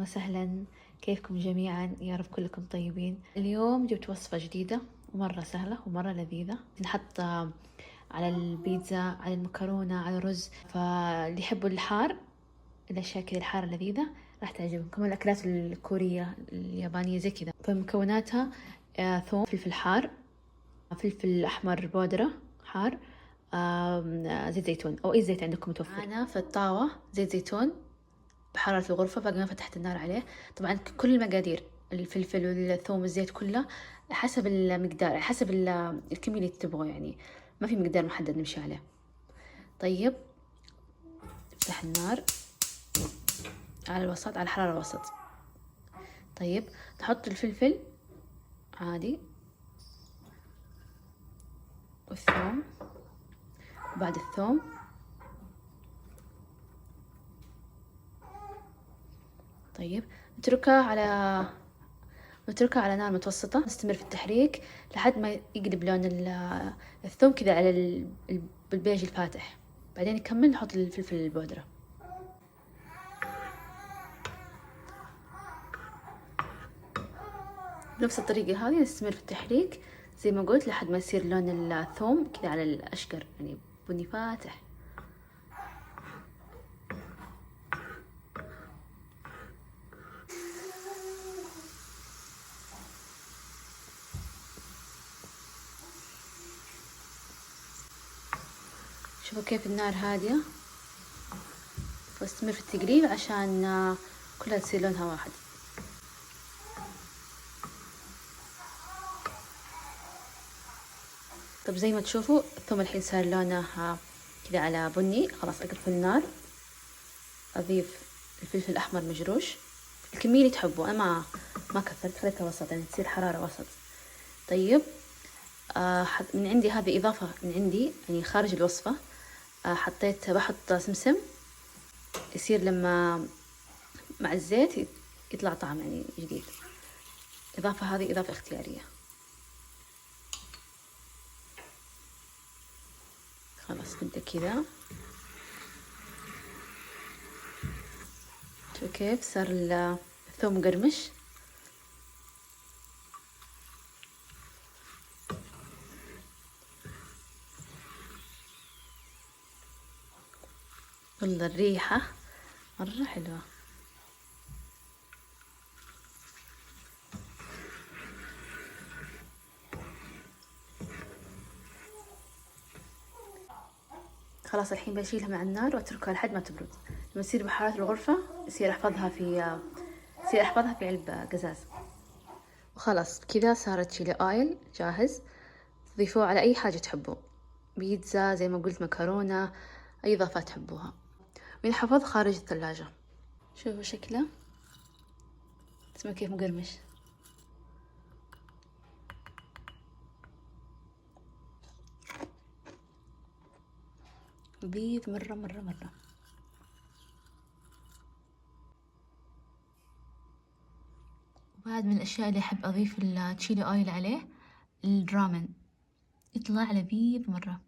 وسهلا، كيفكم جميعا؟ يا رب كلكم طيبين. اليوم جبت وصفة جديدة ومرة سهلة ومرة لذيذة، نحط على البيتزا، على المكرونة، على الرز. فاللي يحبوا الحار، الأشياء كذا الحارة لذيذة راح تعجبكم. كمان الأكلات الكورية اليابانية زي كذا. فمكوناتها ثوم، فلفل حار، فلفل أحمر بودرة حار، زيت زيتون أو أي زيت عندكم متوفر. أنا في الطاوة زيت زيتون بحرارة الغرفة، باقي ما فتحت النار عليه. طبعا كل المقادير، الفلفل والثوم والزيت كله حسب المقدار، حسب الكمية اللي تبغوا، يعني ما في مقدار محدد نمشي عليه. طيب نفتح النار على الوسط، على حرارة الوسط. طيب نحط الفلفل عادي والثوم، وبعد الثوم طيب نتركها على نار متوسطة، نستمر في التحريك لحد ما يقلب لون الثوم كذا على البيج الفاتح. بعدين نكمل نحط الفلفل البودرة. بنفس الطريقة هذه نستمر في التحريك زي ما قلت لحد ما يصير لون الثوم كذا على الأشقر، يعني بني فاتح. شوفوا كيف النار هادية، واستمر في التقليب عشان كلها تصير لونها واحد. طب زي ما تشوفوا الثوم الحين صار لونه كذا على بني. خلاص أقفل النار، أضيف الفلفل الأحمر مجروش الكمية اللي تحبوا. أنا ما كثرت، خليتها وسط يعني تصير حرارة وسط. طيب من عندي هذه إضافة من عندي يعني خارج الوصفة. بحط سمسم، يصير لما مع الزيت يطلع طعم يعني جديد. إضافة هذه إضافة اختيارية. خلاص نبدأ كذا. شوفوا كيف صار الثوم مقرمش. والله الريحة مرة حلوة. خلاص الحين بشيلها مع النار واتركها لحد ما تبرد. لما تصير بحرارة الغرفة يصير احفظها في علب قزاز. وخلاص كذا صارت تشيلي اويل جاهز، تضيفوه على اي حاجة تحبوا، بيتزا زي ما قلت، مكرونة، اي اضافات تحبوها، وينحفظ خارج الثلاجة. شوفوا شكله، اسمه كيف مقرمش. لذيذ مرة مرة مرة. وبعد من الأشياء اللي أحب أضيف التشيلي أويل عليه الرامن، يطلع لذيذ مرة.